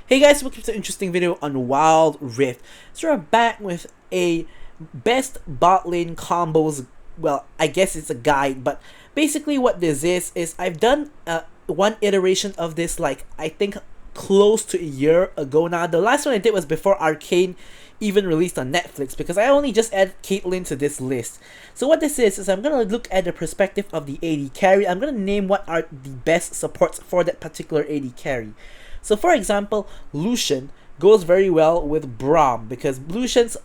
Hey guys, welcome to an interesting video on Wild Rift. So we're back with a best bot lane combos. Well, I guess it's a guide, but basically what this is I've done one iteration of this, like I think close to a year ago now. The last one I did was before Arcane even released on Netflix, because I only just added Caitlyn to this list. So what this is I'm gonna look at the perspective of the AD carry. I'm gonna name what are the best supports for that particular AD carry. So for example, Lucian goes very well with Braum, because Lucian's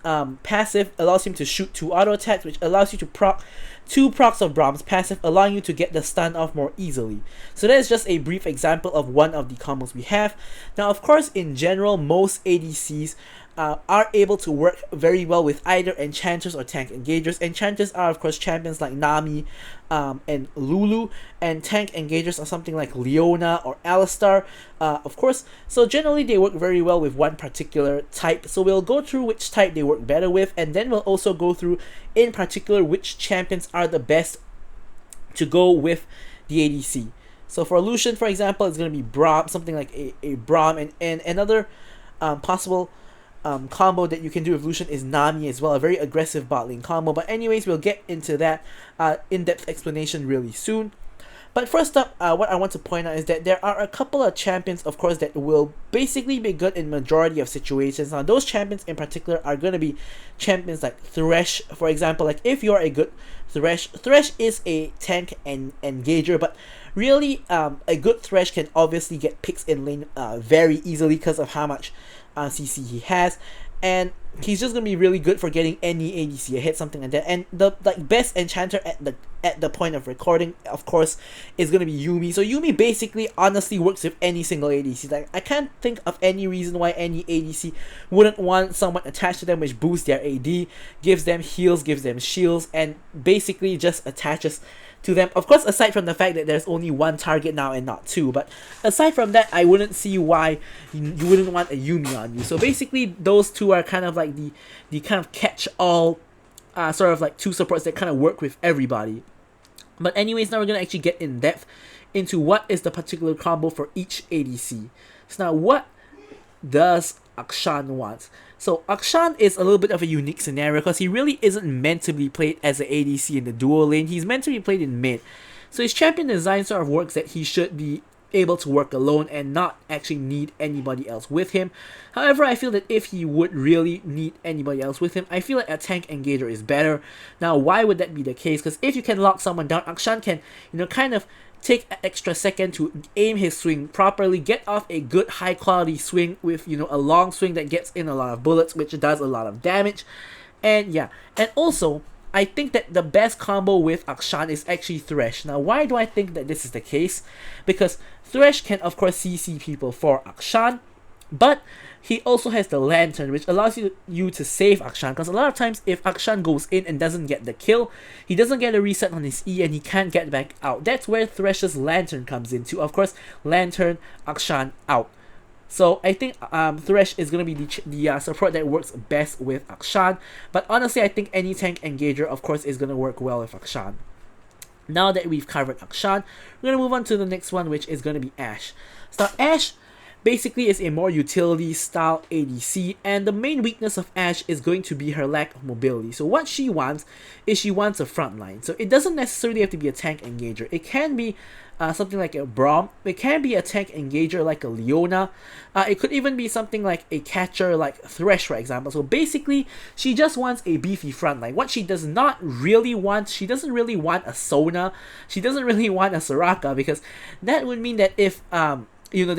passive allows him to shoot 2 auto attacks, which allows you to proc 2 procs of Braum's passive, allowing you to get the stun off more easily. So that is just a brief example of one of the combos we have. Now of course, in general, most ADCs are able to work very well with either enchanters or tank engagers. Enchanters are of course champions like Nami and Lulu, and tank engagers are something like Leona or Alistar, of course. So generally they work very well with one particular type. So we'll go through which type they work better with, and then we'll also go through in particular which champions are the best to go with the ADC. So for Lucian, for example, it's going to be Braum, something like a Braum, and another possible combo that you can do with Lucian is Nami as well, a very aggressive bot lane combo. But anyways, we'll get into that in-depth explanation really soon. But first up, what I want to point out is that there are a couple of champions, of course, that will basically be good in majority of situations. Now, those champions in particular are going to be champions like Thresh, for example. Like, if you're a good Thresh is a tank and engager, but really, a good Thresh can obviously get picks in lane very easily because of how much CC he has, and he's just gonna be really good for getting any ADC a hit, something like that. And the best enchanter at the point of recording, of course, is gonna be Yuumi. So Yuumi basically honestly works with any single ADC. Like, I can't think of any reason why any ADC wouldn't want someone attached to them which boosts their AD, gives them heals, gives them shields, and basically just attaches to them. Of course, aside from the fact that there's only one target now and not two, but aside from that, I wouldn't see why you wouldn't want a Yuumi on you. So basically, those two are kind of like the kind of catch-all sort of like two supports that kind of work with everybody. But anyways, now we're gonna actually get in depth into what is the particular combo for each ADC. So now, what does Akshan want? So Akshan is a little bit of a unique scenario because he really isn't meant to be played as an ADC in the duo lane. He's meant to be played in mid. So his champion design sort of works that he should be able to work alone and not actually need anybody else with him. However, I feel that if he would really need anybody else with him, I feel like a tank engager is better. Now, why would that be the case? Because if you can lock someone down, Akshan can, kind of take an extra second to aim his swing properly, get off a good high quality swing with, a long swing that gets in a lot of bullets, which does a lot of damage. And yeah, and also, I think that the best combo with Akshan is actually Thresh. Now, why do I think that this is the case? Because Thresh can, of course, CC people for Akshan, but he also has the Lantern, which allows you to save Akshan, because a lot of times if Akshan goes in and doesn't get the kill, he doesn't get a reset on his E and he can't get back out. That's where Thresh's Lantern comes into. Of course, Lantern, Akshan, out. So I think Thresh is going to be the support that works best with Akshan. But honestly, I think any tank engager, of course, is going to work well with Akshan. Now that we've covered Akshan, we're going to move on to the next one, which is going to be Ashe. So Ashe basically is a more utility style ADC, and the main weakness of Ashe is going to be her lack of mobility. So what she wants is she wants a frontline. So it doesn't necessarily have to be a tank engager. It can be something like a Braum. It can be a tank engager like a Leona. It could even be something like a catcher like Thresh, for example. So basically, she just wants a beefy frontline. What she does not really want, she doesn't really want a Sona. She doesn't really want a Soraka, because that would mean that if they're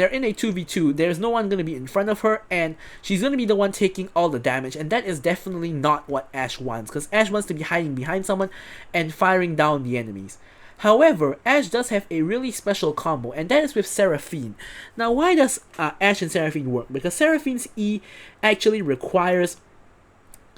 in a 2v2, there's no one going to be in front of her, and she's going to be the one taking all the damage, and that is definitely not what Ashe wants, because Ashe wants to be hiding behind someone and firing down the enemies. However, Ashe does have a really special combo, and that is with Seraphine. Now, why does Ashe and Seraphine work? Because Seraphine's E actually requires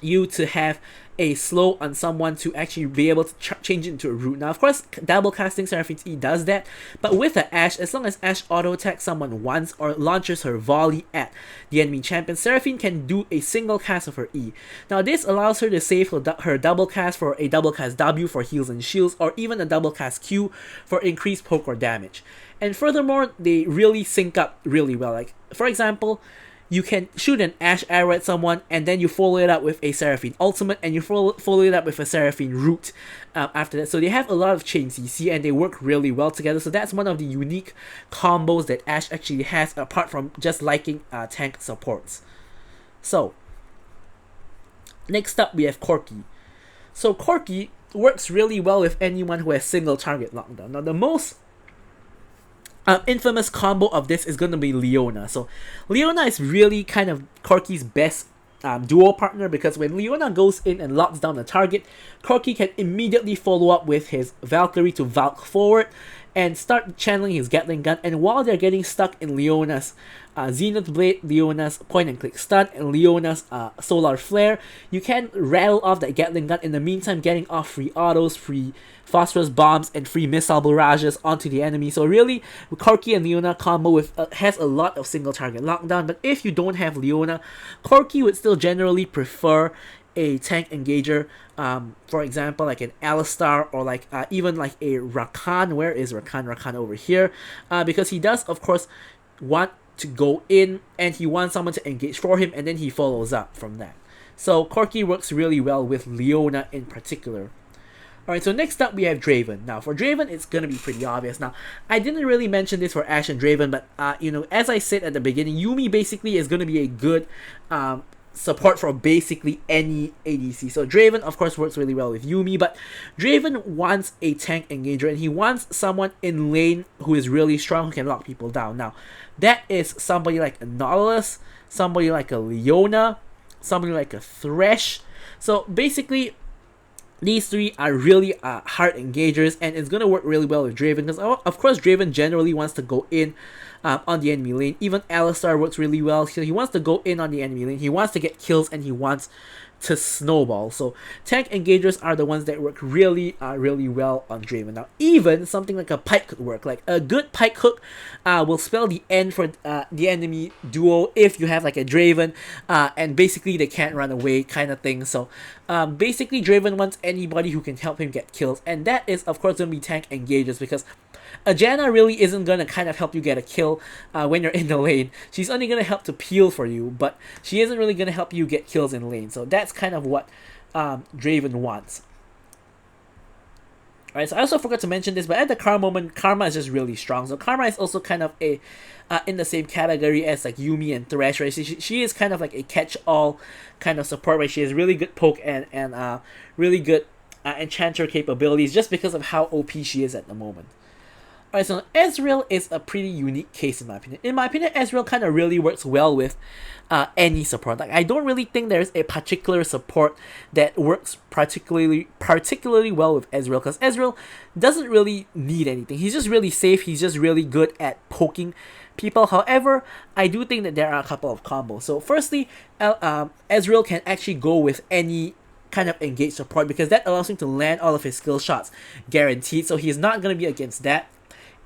you to have a slow on someone to actually be able to change it into a root. Now, of course, double casting Seraphine's E does that, but with the Ashe, as long as Ashe auto attacks someone once or launches her volley at the enemy champion, Seraphine can do a single cast of her E. Now, this allows her to save her double cast for a double cast W for heals and shields, or even a double cast Q for increased poke or damage. And furthermore, they really sync up really well. Like, for example, you can shoot an Ashe arrow at someone, and then you follow it up with a Seraphine ultimate, and you follow it up with a Seraphine root after that. So they have a lot of chain CC, and they work really well together. So that's one of the unique combos that Ashe actually has, apart from just liking tank supports. So, next up we have Corki. So Corki works really well with anyone who has single target lockdown. Now, the most infamous combo of this is going to be Leona. So Leona is really kind of Corki's best duo partner, because when Leona goes in and locks down the target, Corki can immediately follow up with his Valkyrie to Valk forward and start channeling his Gatling gun. And while they're getting stuck in Leona's Zenith Blade, Leona's point and click stun, and Leona's Solar Flare, you can rattle off that Gatling gun, in the meantime getting off free autos, free phosphorus bombs, and free missile barrages onto the enemy. So really, Corki and Leona combo with has a lot of single target lockdown. But if you don't have Leona, Corki would still generally prefer a tank engager, for example, like an Alistar, or like even like a Rakan. Where is Rakan? Rakan over here, because he does, of course, want to go in, and he wants someone to engage for him, and then he follows up from that. So Corki works really well with Leona in particular. Alright, so next up we have Draven. Now, for Draven, it's gonna be pretty obvious. Now, I didn't really mention this for Ashe and Draven, but, as I said at the beginning, Yuumi basically is gonna be a good support for basically any ADC. So Draven, of course, works really well with Yuumi, but Draven wants a tank engager, and he wants someone in lane who is really strong, who can lock people down. Now, that is somebody like a Nautilus, somebody like a Leona, somebody like a Thresh. So basically, these three are really hard engagers, and it's going to work really well with Draven, because of course Draven generally wants to go in on the enemy lane. Even Alistar works really well, so he wants to go in on the enemy lane, he wants to get kills, and he wants to snowball. So tank engagers are the ones that work really well on Draven. Now, even something like a Pike could work. Like a good Pike hook will spell the end for the enemy duo if you have like a Draven, and basically they can't run away kind of thing. So basically Draven wants anybody who can help him get kills, and that is of course going to be tank engagers, because Ajana really isn't going to kind of help you get a kill when you're in the lane. She's only going to help to peel for you, but she isn't really going to help you get kills in lane. So that's kind of what Draven wants. Alright, so I also forgot to mention this, but at the Karma moment, Karma is just really strong. So Karma is also kind of a in the same category as like Yuumi and Thresh, right? She is kind of like a catch-all kind of support, right? She has really good poke and really good enchanter capabilities, just because of how OP she is at the moment. Alright, so Ezreal is a pretty unique case in my opinion. In my opinion, Ezreal kind of really works well with any support. Like, I don't really think there's a particular support that works particularly well with Ezreal, because Ezreal doesn't really need anything. He's just really safe. He's just really good at poking people. However, I do think that there are a couple of combos. So firstly, Ezreal can actually go with any kind of engaged support, because that allows him to land all of his skill shots guaranteed. So he's not going to be against that.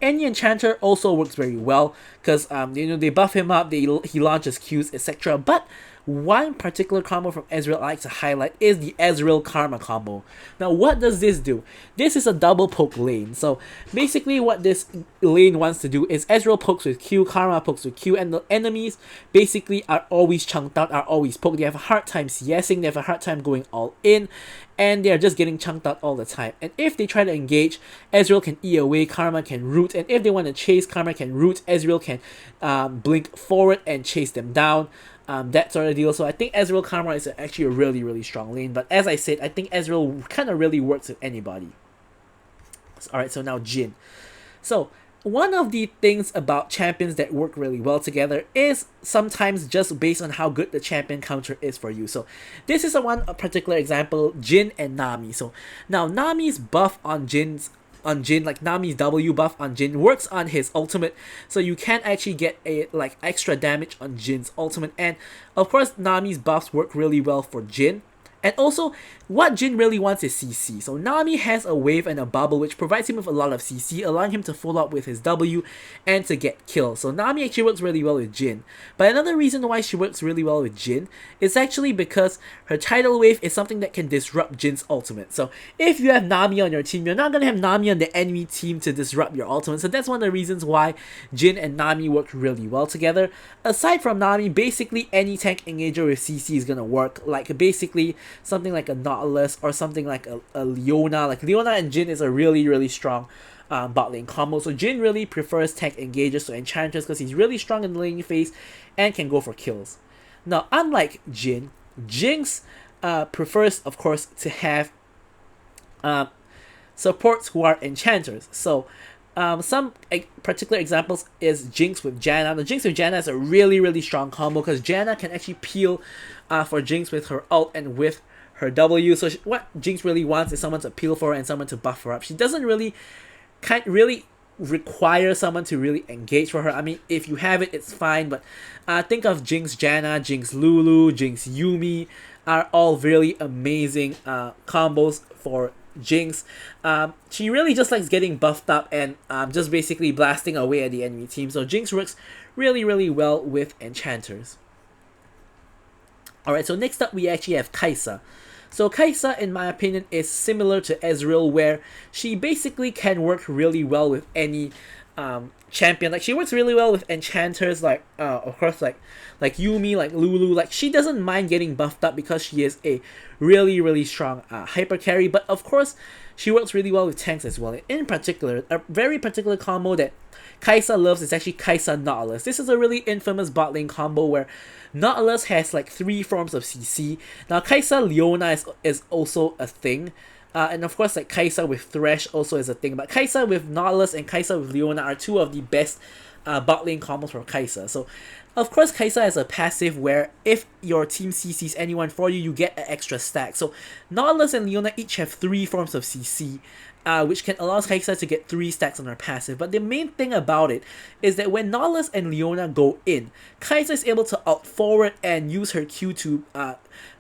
Any enchanter also works very well, because they buff him up, he launches Qs, etc. But one particular combo from Ezreal I like to highlight is the Ezreal Karma combo. Now, what does this do? This is a double poke lane. So basically what this lane wants to do is Ezreal pokes with Q, Karma pokes with Q, and the enemies basically are always chunked out, are always poked. They have a hard time CSing, they have a hard time going all in, and they are just getting chunked out all the time. And if they try to engage, Ezreal can E away, Karma can root, and if they want to chase, Karma can root, Ezreal can blink forward and chase them down. That sort of deal. So I think Ezreal Karma is actually a really strong lane. But as I said, I think Ezreal kind of really works with anybody. Alright, so now Jhin. So one of the things about champions that work really well together is sometimes just based on how good the champion counter is for you. So this is a particular example, Jhin and Nami. So now Nami's buff on Jhin, like Nami's W buff on Jhin works on his ultimate, so you can actually get a extra damage on Jin's ultimate. And of course Nami's buffs work really well for Jhin. And also, what Jin really wants is CC. So Nami has a wave and a bubble which provides him with a lot of CC, allowing him to follow up with his W and to get kills. So Nami actually works really well with Jin. But another reason why she works really well with Jin is actually because her tidal wave is something that can disrupt Jin's ultimate. So if you have Nami on your team, you're not going to have Nami on the enemy team to disrupt your ultimate. So that's one of the reasons why Jin and Nami work really well together. Aside from Nami, basically any tank engager with CC is going to work. Like basically something like a Nautilus or something like a Leona. Like Leona and Jin is a really strong bot lane combo. So Jin really prefers tank engagers to enchanters because he's really strong in the laning phase and can go for kills. Now, unlike Jin, Jinx prefers, of course, to have supports who are enchanters. So some particular examples is Jinx with Janna. The Jinx with Janna is a really strong combo because Janna can actually peel for Jinx with her ult and with her W. So what Jinx really wants is someone to peel for her and someone to buff her up. She doesn't can't really require someone to really engage for her. I mean, if you have it, it's fine, but think of Jinx Janna, Jinx Lulu, Jinx Yuumi are all really amazing combos for Jinx. She really just likes getting buffed up and just basically blasting away at the enemy team. So Jinx works really well with enchanters. Alright, so next up we actually have Kai'Sa. So Kai'Sa, in my opinion, is similar to Ezreal, where she basically can work really well with any champion. Like she works really well with enchanters, like of course like Yuumi, like Lulu. Like she doesn't mind getting buffed up because she is a really strong hyper carry. But of course, she works really well with tanks as well. In particular, a very particular combo that Kai'Sa loves is actually Kai'Sa Nautilus. This is a really infamous bot lane combo where Nautilus has like 3 forms of CC. Now Kai'Sa Leona is also a thing. And of course, like Kai'Sa with Thresh also is a thing. But Kai'Sa with Nautilus and Kai'Sa with Leona are 2 of the best bot lane combos for Kai'Sa. So, of course, Kai'Sa has a passive where if your team CCs anyone for you, you get an extra stack. So, Nautilus and Leona each have 3 forms of CC. Which can allow Kai'Sa to get 3 stacks on her passive. But the main thing about it is that when Nautilus and Leona go in, Kai'Sa is able to out forward and use her Q to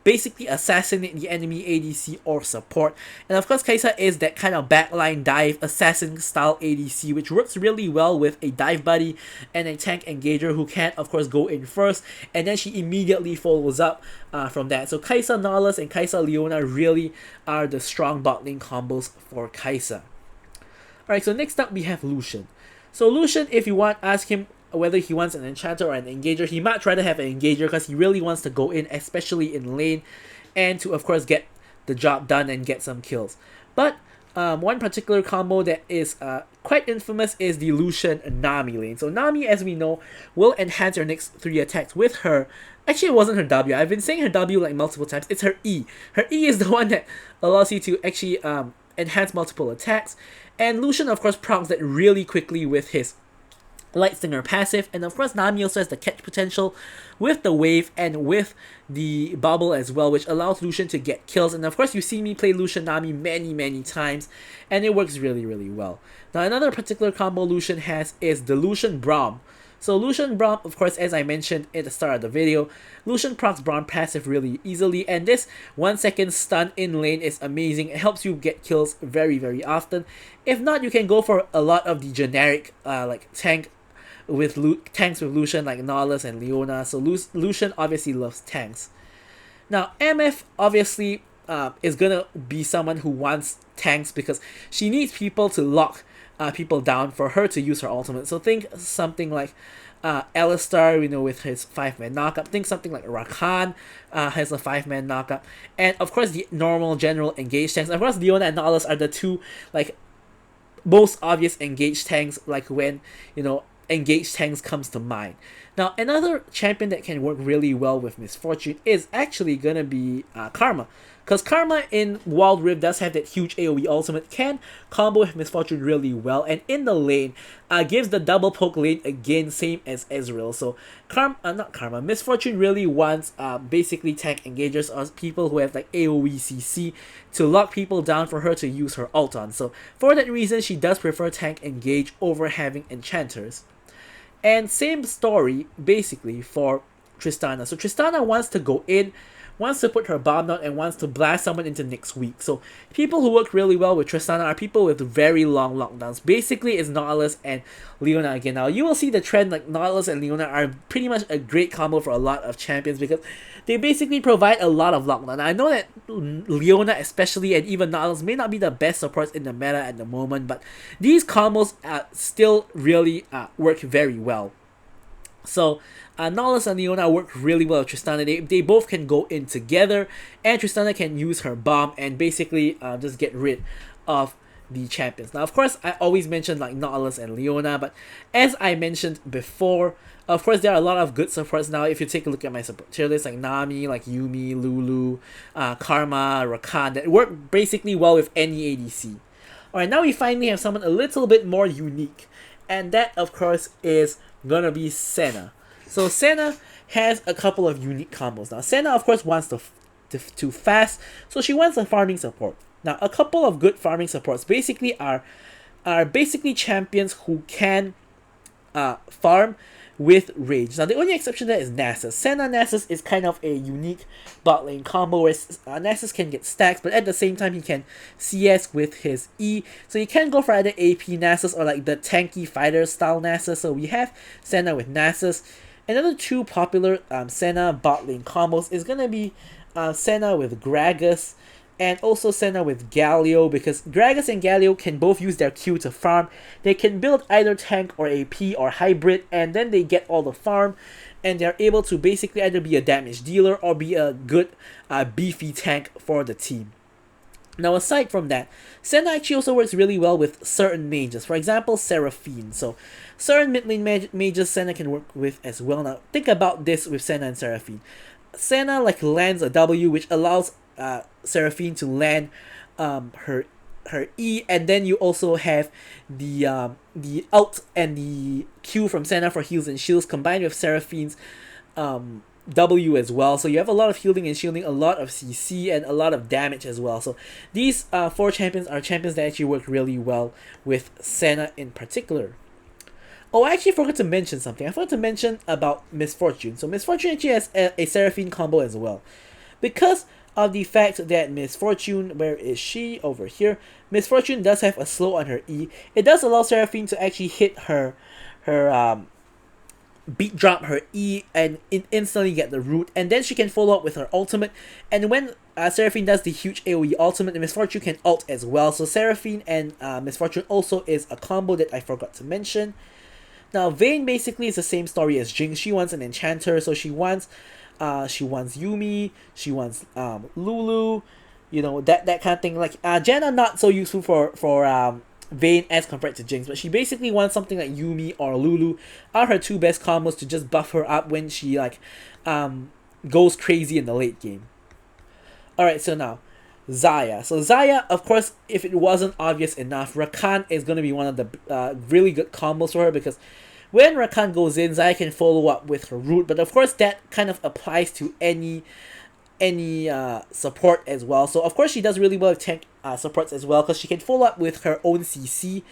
basically assassinate the enemy ADC or support. And of course, Kai'Sa is that kind of backline dive assassin style ADC, which works really well with a dive buddy and a tank engager who can of course go in first, and then she immediately follows up from that. So Kai'Sa Nautilus and Kai'Sa Leona really are the strong bot lane combos for Kai'Sa. Alright, so next up we have Lucian. So Lucian, if you want, ask him whether he wants an enchanter or an engager. He might try to have an engager because he really wants to go in, especially in lane, and to of course get the job done and get some kills. But one particular combo that is quite infamous is the Lucian Nami lane. So Nami, as we know, will enhance her next 3 attacks with her. Actually, it wasn't her W. I've been saying her W like multiple times. It's her E. Her E is the one that allows you to actually enhance multiple attacks. And Lucian, of course, procs that really quickly with his Light Stinger passive, and of course Nami also has the catch potential with the wave and with the bubble as well, which allows Lucian to get kills. And of course you see me play Lucian Nami many times, and it works really well. Now another particular combo Lucian has is the Lucian Braum. So Lucian Braum, of course, as I mentioned at the start of the video, Lucian procs Braum passive really easily, and this 1 second stun in lane is amazing. It helps you get kills very often. If not, you can go for a lot of the generic like tanks with Lucian like Nautilus and Leona. So Lucian obviously loves tanks. Now MF obviously is gonna be someone who wants tanks because she needs people to lock people down for her to use her ultimate. So think something like Alistar, you know, with his 5-man knockup. Think something like Rakan has a 5-man knockup. And of course the normal general engaged tanks. Of course Leona and Nautilus are the 2 like most obvious engaged tanks, like when, you know, engaged tanks comes to mind. Now another champion that can work really well with Miss Fortune is actually gonna be Karma, because Karma in Wild Rift does have that huge AoE ultimate, can combo with Miss Fortune really well, and in the lane gives the double poke lane again, same as Ezreal. So Miss Fortune really wants basically tank engagers or people who have like AoE CC to lock people down for her to use her ult on. So for that reason, she does prefer tank engage over having enchanters. And same story basically for Tristana. So Tristana wants to go in wants to put her bomb down, and wants to blast someone into next week. So people who work really well with Tristana are people with very long lockdowns. Basically, it's Nautilus and Leona again. Now, you will see the trend, like Nautilus and Leona are pretty much a great combo for a lot of champions because they basically provide a lot of lockdown. Now, I know that Leona especially and even Nautilus may not be the best supports in the meta at the moment, but these combos still really work very well. So, Nautilus and Leona work really well with Tristana. They both can go in together, and Tristana can use her bomb and basically just get rid of the champions. Now, of course, I always mention like Nautilus and Leona, but as I mentioned before, of course, there are a lot of good supports now. If you take a look at my support tier list, like Nami, like Yuumi, Lulu, Karma, Rakan, that work basically well with any ADC. Alright, now we finally have someone a little bit more unique, and that, of course, is gonna be Senna. So Senna has a couple of unique combos. Now, Senna, of course, wants to fast, so she wants a farming support. Now, a couple of good farming supports basically are basically champions who can farm with Rage. Now, the only exception there is Nasus. Senna Nasus is kind of a unique bot lane combo where Nasus can get stacks, but at the same time he can CS with his E. So you can go for either AP Nasus or like the tanky fighter style Nasus. So we have Senna with Nasus. Another two popular Senna bot lane combos is going to be Senna with Gragas and also Senna with Galio, because Gragas and Galio can both use their Q to farm. They can build either tank or AP or hybrid, and then they get all the farm, and they're able to basically either be a damage dealer or be a good beefy tank for the team. Now, aside from that, Senna actually also works really well with certain mages. For example, Seraphine. So, certain mid lane mages Senna can work with as well. Now, think about this with Senna and Seraphine. Senna like lands a W, which allows Seraphine to land her E, and then you also have the ult and the Q from Senna for heals and shields combined with Seraphine's W as well. So you have a lot of healing and shielding, a lot of CC, and a lot of damage as well. So these four champions are champions that actually work really well with Senna in particular. Oh, I actually forgot to mention something. I forgot to mention about Miss Fortune. So Miss Fortune actually has a Seraphine combo as well. Because of the fact that Miss Fortune, where is she? Over here. Miss Fortune does have a slow on her E. It does allow Seraphine to actually hit her beat drop her E and instantly get the root, and then she can follow up with her ultimate. And when Seraphine does the huge AoE ultimate, Miss Fortune can ult as well. So Seraphine and Miss Fortune also is a combo that I forgot to mention. Now, Vayne basically is the same story as Jinx. She wants an enchanter, so she wants Yuumi, she wants Lulu, you know, that kind of thing. Like Janna not so useful for Vayne as compared to Jinx, but she basically wants something like Yuumi or Lulu are her two best combos to just buff her up when she like goes crazy in the late game. Alright, so now Xayah. So Xayah, of course, if it wasn't obvious enough, Rakan is going to be one of the really good combos for her, because when Rakan goes in, Xayah can follow up with her root, but of course that kind of applies to any support as well. So of course she does really well with tank supports as well, because she can follow up with her own CC.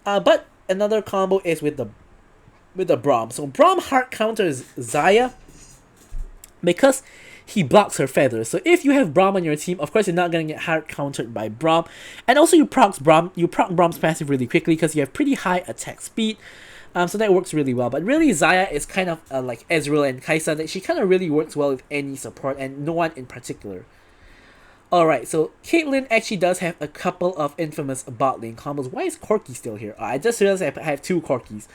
But another combo is with the Braum. So Braum hard counters Xayah because he blocks her feathers. So if you have Braum on your team, of course you're not going to get hard countered by Braum. And also you proc Braum's passive really quickly because you have pretty high attack speed. So that works really well. But really, Xayah is kind of like Ezreal and Kai'Sa, that she kind of really works well with any support and no one in particular. Alright, so Caitlyn actually does have a couple of infamous bot lane combos. Why is Corki still here? I just realized I have two Corkis.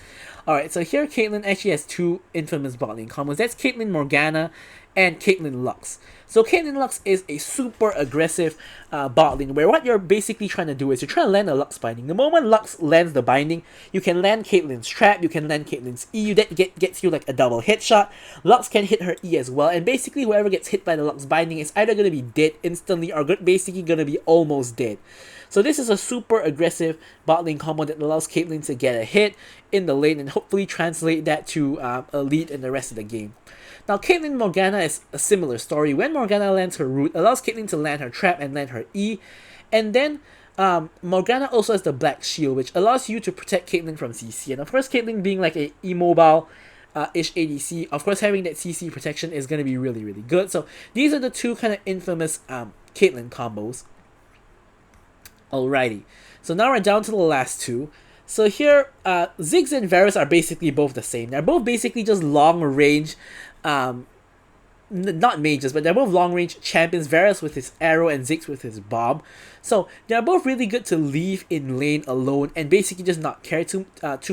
Alright, so here Caitlyn actually has two infamous bot lane combos. That's Caitlyn Morgana and Caitlyn Lux. So Caitlyn Lux is a super aggressive bot lane, where what you're basically trying to do is you're trying to land a Lux binding. The moment Lux lands the binding, you can land Caitlyn's trap, you can land Caitlyn's E, that gets you like a double headshot. Lux can hit her E as well, and basically whoever gets hit by the Lux binding is either going to be dead instantly or basically going to be almost dead. So this is a super aggressive bot lane combo that allows Caitlyn to get a hit in the lane and hopefully translate that to a lead in the rest of the game. Now, Caitlyn Morgana is a similar story. When Morgana lands her root, allows Caitlyn to land her trap and land her E. And then Morgana also has the Black Shield, which allows you to protect Caitlyn from CC. And of course, Caitlyn being like a immobile ish ADC. Of course, having that CC protection is going to be really, really good. So these are the two kind of infamous Caitlyn combos. Alrighty, so now we're down to the last two. So here, Ziggs and Varus are basically both the same. They're both basically just long range, not mages, but they're both long range champions. Varus with his arrow and Ziggs with his bomb. So they're both really good to leave in lane alone and basically just not care too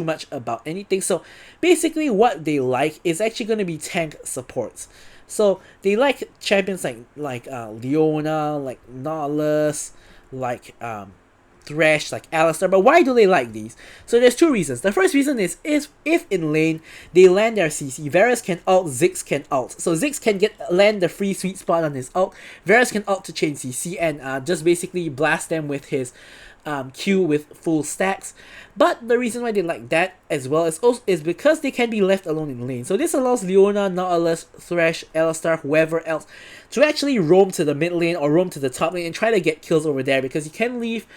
much about anything. So basically, what they like is actually going to be tank supports. So they like champions like Leona, like Nautilus, like Thresh, like Alistar. But why do they like these? So there's two reasons. The first reason is if in lane they land their CC, Varus can ult, Ziggs can ult. So Ziggs can land the free sweet spot on his ult. Varus can ult to chain CC and just basically blast them with his Q with full stacks. But the reason why they like that as well is because they can be left alone in lane. So this allows Leona, Nautilus, Thresh, Alistar, whoever else to actually roam to the mid lane or roam to the top lane and try to get kills over there, because you can leave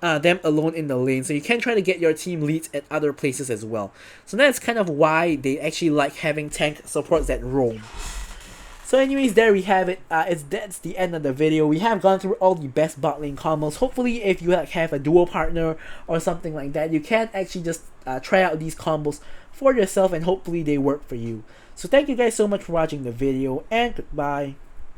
them alone in the lane, so you can try to get your team leads at other places as well. So that's kind of why they actually like having tank supports that roam. So anyways, there we have it. That's the end of the video. We have gone through all the best bot lane combos. Hopefully, if you have a duo partner or something like that, you can actually just try out these combos for yourself, and hopefully they work for you. So thank you guys so much for watching the video, and goodbye.